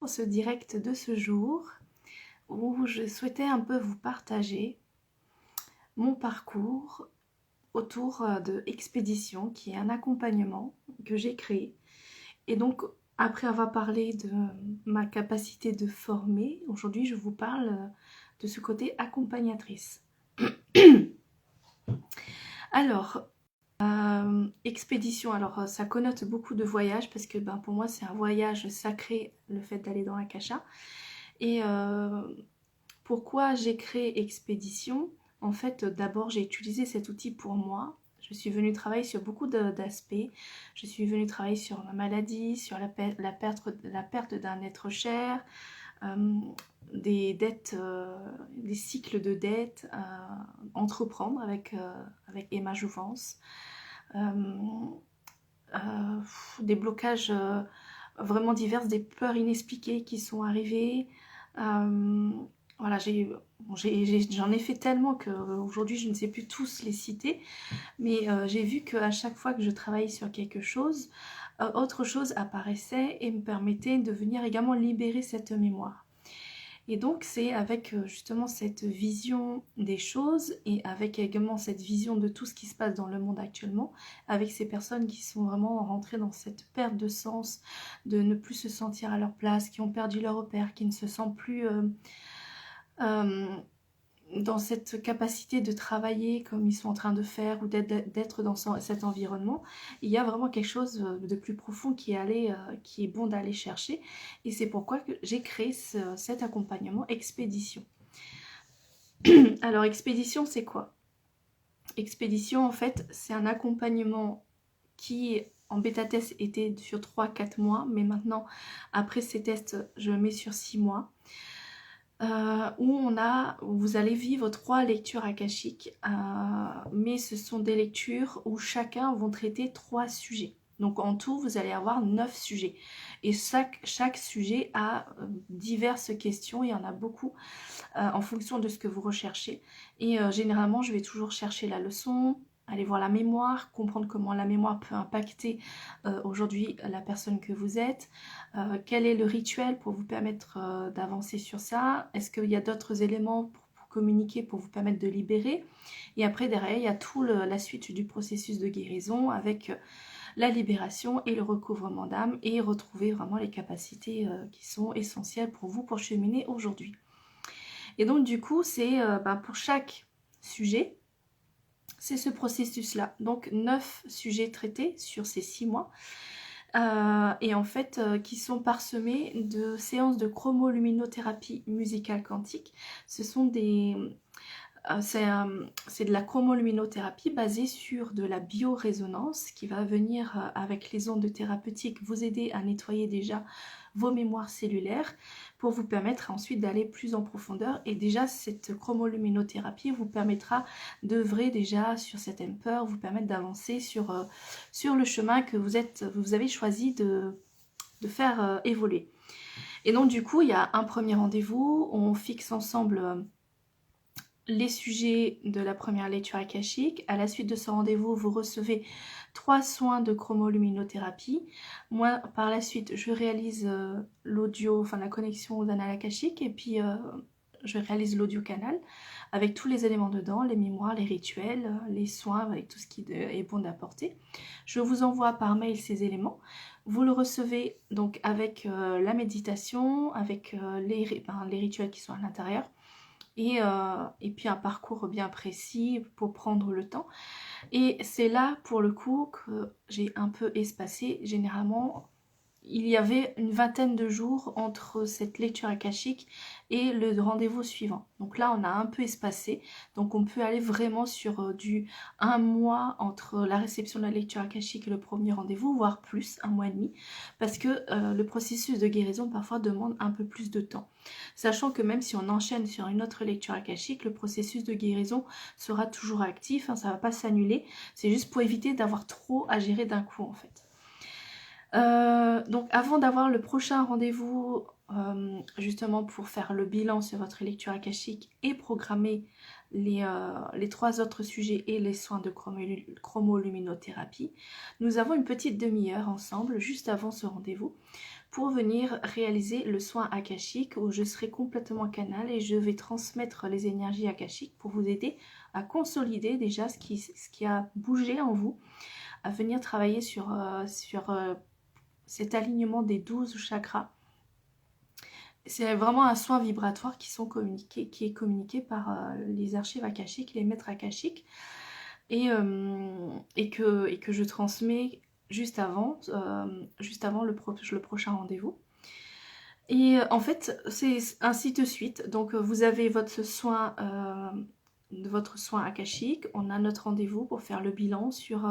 ce direct de ce jour où je souhaitais un peu vous partager mon parcours autour de Expédition, qui est un accompagnement que j'ai créé. Et donc, après avoir parlé de ma capacité de former, aujourd'hui je vous parle de ce côté accompagnatrice. Alors, Expédition, alors ça connote beaucoup de voyages parce que pour moi c'est un voyage sacré, le fait d'aller dans l'Akasha. Et pourquoi j'ai créé Expédition? En fait, d'abord j'ai utilisé cet outil pour moi. Je suis venue travailler sur beaucoup d'aspects. Je suis venue travailler sur ma maladie, sur la perte d'un être cher, des dettes, des cycles de dettes, entreprendre avec Emma Jouvence, des blocages vraiment divers, des peurs inexpliquées qui sont arrivées. Voilà, j'en ai fait tellement qu'aujourd'hui je ne sais plus tous les citer, mais j'ai vu qu'à chaque fois que je travaillais sur quelque chose, autre chose apparaissait et me permettait de venir également libérer cette mémoire. Et donc c'est avec justement cette vision des choses et avec également cette vision de tout ce qui se passe dans le monde actuellement, avec ces personnes qui sont vraiment rentrées dans cette perte de sens, de ne plus se sentir à leur place, qui ont perdu leur repère, qui ne se sentent plus dans cette capacité de travailler comme ils sont en train de faire ou d'être dans cet environnement. Il y a vraiment quelque chose de plus profond qui est bon d'aller chercher, et c'est pourquoi j'ai créé cet accompagnement Expédition. Alors Expédition, c'est quoi? Expédition, en fait, c'est un accompagnement qui en bêta-test était sur 3-4 mois, mais maintenant après ces tests je le mets sur 6 mois. Où vous allez vivre 3 lectures akashiques, mais ce sont des lectures où chacun vont traiter 3 sujets. Donc en tout, vous allez avoir 9 sujets. Et chaque sujet a diverses questions, il y en a beaucoup, en fonction de ce que vous recherchez. Et généralement, je vais toujours chercher la leçon, aller voir la mémoire, comprendre comment la mémoire peut impacter aujourd'hui la personne que vous êtes, quel est le rituel pour vous permettre d'avancer sur ça, est-ce qu'il y a d'autres éléments pour communiquer, pour vous permettre de libérer. Et après derrière, il y a tout la suite du processus de guérison avec la libération et le recouvrement d'âme, et retrouver vraiment les capacités qui sont essentielles pour vous pour cheminer aujourd'hui. Et donc du coup, c'est pour chaque sujet, c'est ce processus-là. Donc 9 sujets traités sur ces 6 mois. Et en fait qui sont parsemés de séances de chromoluminothérapie musicale quantique. Ce sont des... c'est de la chromoluminothérapie basée sur de la biorésonance qui va venir avec les ondes thérapeutiques vous aider à nettoyer déjà vos mémoires cellulaires pour vous permettre ensuite d'aller plus en profondeur. Et déjà cette chromoluminothérapie vous permettra d'œuvrer déjà sur cette peur, vous permettre d'avancer sur le chemin que vous avez choisi de faire évoluer. Et donc du coup il y a un premier rendez-vous, on fixe ensemble les sujets de la première lecture akashique. À la suite de ce rendez-vous, vous recevez 3 soins de chromoluminothérapie. Moi, par la suite, je réalise l'audio, enfin la connexion au canal akashique, et puis je réalise l'audio canal avec tous les éléments dedans, les mémoires, les rituels, les soins, avec tout ce qui est bon d'apporter. Je vous envoie par mail ces éléments. Vous le recevez donc avec la méditation, avec les rituels qui sont à l'intérieur. Et puis un parcours bien précis pour prendre le temps. Et c'est là pour le coup que j'ai un peu espacé. Généralement il y avait une vingtaine de jours entre cette lecture akashique et le rendez-vous suivant. Donc là on a un peu espacé, donc on peut aller vraiment sur du 1 mois entre la réception de la lecture akashique et le premier rendez-vous, voire plus, 1 mois et demi, parce que le processus de guérison parfois demande un peu plus de temps. Sachant que même si on enchaîne sur une autre lecture akashique, le processus de guérison sera toujours actif, ça ne va pas s'annuler, c'est juste pour éviter d'avoir trop à gérer d'un coup en fait. Donc avant d'avoir le prochain rendez-vous justement pour faire le bilan sur votre lecture akashique et programmer les 3 autres sujets et les soins de chromoluminothérapie, nous avons une petite demi-heure ensemble juste avant ce rendez-vous pour venir réaliser le soin akashique où je serai complètement canal et je vais transmettre les énergies akashiques pour vous aider à consolider déjà ce qui a bougé en vous, à venir travailler sur cet alignement des 12 chakras. C'est vraiment un soin vibratoire qui est communiqué par les archives akashiques, les maîtres akashiques, et que je transmets juste avant le prochain rendez-vous. Et en fait, c'est ainsi de suite. Donc vous avez votre soin akashique. On a notre rendez-vous pour faire le bilan sur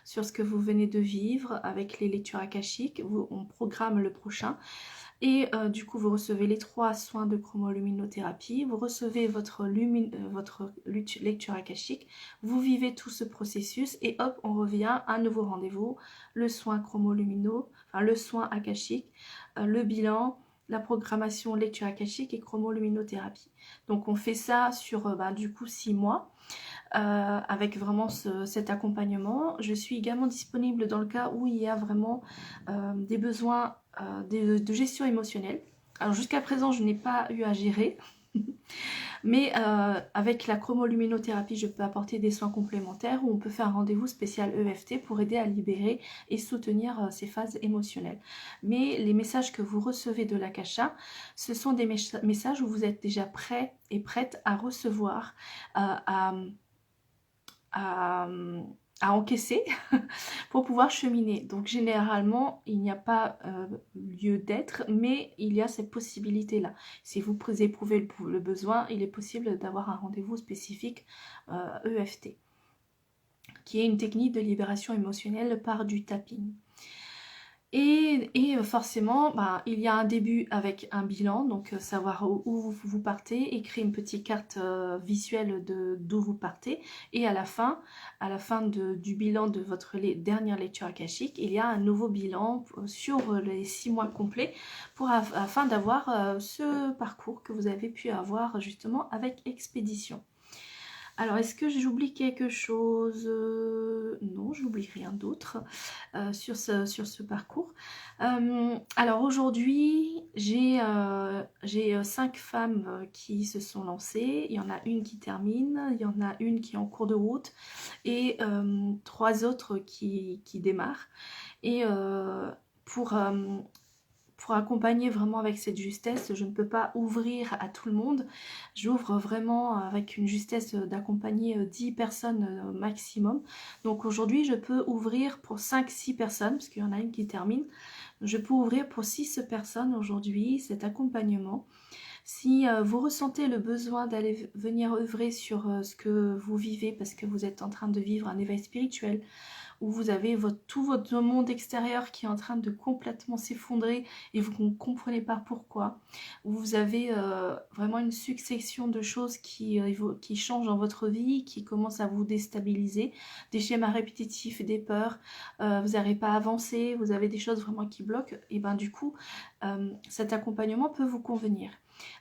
ce que vous venez de vivre avec les lectures akashiques. On programme le prochain. Et du coup, vous recevez les 3 soins de chromoluminothérapie, vous recevez votre lecture akashique, vous vivez tout ce processus et hop, on revient à un nouveau rendez-vous, le soin chromolumino, enfin le soin akashique, le bilan, la programmation lecture akashique et chromoluminothérapie. Donc on fait ça sur du coup 6 mois. Avec vraiment cet accompagnement. Je suis également disponible dans le cas où il y a vraiment des besoins de gestion émotionnelle. Alors jusqu'à présent, je n'ai pas eu à gérer, mais avec la chromoluminothérapie, je peux apporter des soins complémentaires où on peut faire un rendez-vous spécial EFT pour aider à libérer et soutenir ces phases émotionnelles. Mais les messages que vous recevez de l'Akasha, ce sont des messages où vous êtes déjà prêts et prêtes à recevoir, à encaisser pour pouvoir cheminer. Donc généralement, il n'y a pas lieu d'être, mais il y a cette possibilité-là. Si vous éprouvez le besoin, il est possible d'avoir un rendez-vous spécifique EFT, qui est une technique de libération émotionnelle par du tapping. Et forcément, il y a un début avec un bilan, donc savoir où vous partez, et créer une petite carte visuelle d'où vous partez. Et à la fin du bilan de votre dernière lecture akashique, il y a un nouveau bilan sur les 6 mois complets afin d'avoir ce parcours que vous avez pu avoir justement avec Expédition. Alors, est-ce que j'oublie quelque chose? Non, j'oublie rien d'autre sur ce parcours. Alors aujourd'hui, j'ai 5 femmes qui se sont lancées. Il y en a une qui termine, il y en a une qui est en cours de route et 3 autres qui démarrent. Et pour accompagner vraiment avec cette justesse, je ne peux pas ouvrir à tout le monde. J'ouvre vraiment avec une justesse d'accompagner 10 personnes maximum. Donc aujourd'hui, je peux ouvrir pour 5-6 personnes, parce qu'il y en a une qui termine. Je peux ouvrir pour 6 personnes aujourd'hui cet accompagnement. Si vous ressentez le besoin d'aller venir œuvrer sur ce que vous vivez, parce que vous êtes en train de vivre un éveil spirituel, où vous avez tout votre monde extérieur qui est en train de complètement s'effondrer et vous ne comprenez pas pourquoi, où vous avez vraiment une succession de choses qui changent dans votre vie, qui commencent à vous déstabiliser, des schémas répétitifs, des peurs, vous n'arrivez pas à avancer, vous avez des choses vraiment qui bloquent, et ben du coup, cet accompagnement peut vous convenir.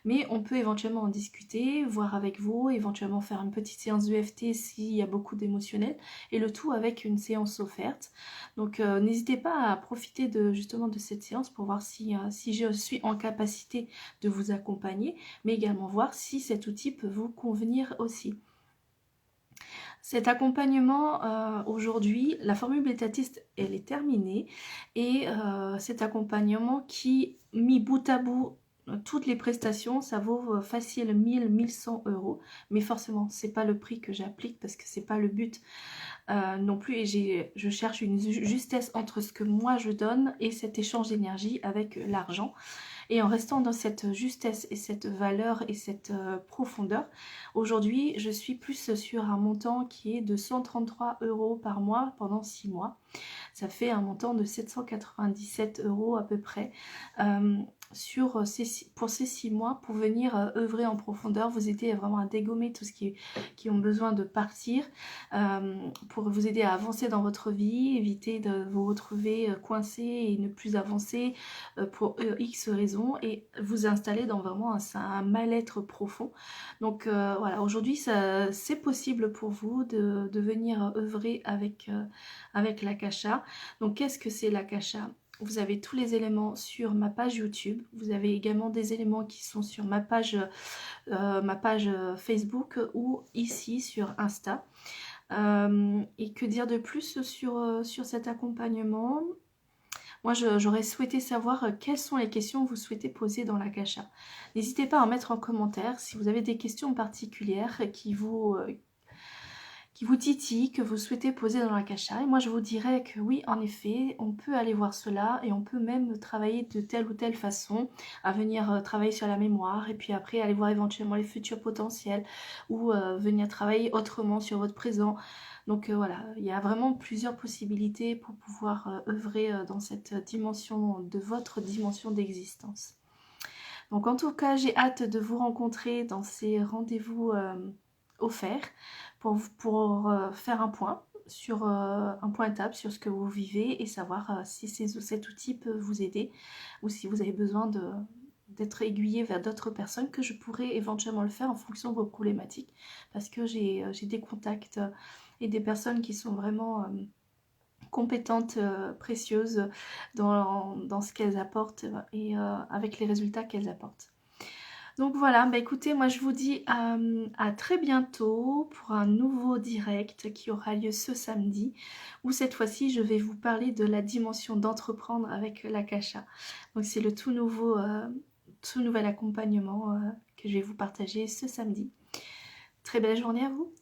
Mais on peut éventuellement en discuter, voir avec vous, éventuellement faire une petite séance d'EFT s'il y a beaucoup d'émotionnel, et le tout avec une séance offerte. Donc n'hésitez pas à profiter justement de cette séance pour voir si je suis en capacité de vous accompagner, mais également voir si cet outil peut vous convenir aussi. Cet accompagnement, aujourd'hui, la formule bêtatiste, elle est terminée, et cet accompagnement qui, mis bout à bout, toutes les prestations, ça vaut facile 1000-1100 €, mais forcément c'est pas le prix que j'applique parce que c'est pas le but non plus, et je cherche une justesse entre ce que moi je donne et cet échange d'énergie avec l'argent. Et en restant dans cette justesse et cette valeur et cette profondeur, aujourd'hui je suis plus sur un montant qui est de 133 € par mois pendant 6 mois. Ça fait un montant de 797 € à peu près pour ces 6 mois, pour venir œuvrer en profondeur, vous aider vraiment à dégommer tout ce qui ont besoin de partir, pour vous aider à avancer dans votre vie, éviter de vous retrouver coincé et ne plus avancer pour X raisons, et vous installer dans vraiment un mal-être profond. Donc voilà, aujourd'hui c'est possible pour vous de venir œuvrer avec l'Akasha. Donc qu'est-ce que c'est l'Akasha? vous avez tous les éléments sur ma page YouTube. Vous avez également des éléments qui sont sur ma page Facebook ou ici sur Insta. Et que dire de plus sur cet accompagnement? Moi, j'aurais souhaité savoir quelles sont les questions que vous souhaitez poser dans l'Akasha. N'hésitez pas à en mettre en commentaire si vous avez des questions particulières qui vous titillent, que vous souhaitez poser dans l'Akasha. Et moi, je vous dirais que oui, en effet, on peut aller voir cela et on peut même travailler de telle ou telle façon, à venir travailler sur la mémoire et puis après aller voir éventuellement les futurs potentiels ou venir travailler autrement sur votre présent. Donc voilà, il y a vraiment plusieurs possibilités pour pouvoir œuvrer dans cette dimension de votre dimension d'existence. Donc en tout cas, j'ai hâte de vous rencontrer dans ces rendez-vous offerts pour faire un point sur un point étape sur ce que vous vivez et savoir si cet outil peut vous aider ou si vous avez besoin d'être aiguillé vers d'autres personnes, que je pourrais éventuellement le faire en fonction de vos problématiques, parce que j'ai des contacts et des personnes qui sont vraiment compétentes, précieuses dans ce qu'elles apportent et avec les résultats qu'elles apportent. Donc voilà, bah écoutez, moi je vous dis à très bientôt pour un nouveau direct qui aura lieu ce samedi, où cette fois-ci je vais vous parler de la dimension d'entreprendre avec l'Akasha. Donc c'est le tout nouvel accompagnement que je vais vous partager ce samedi. Très belle journée à vous!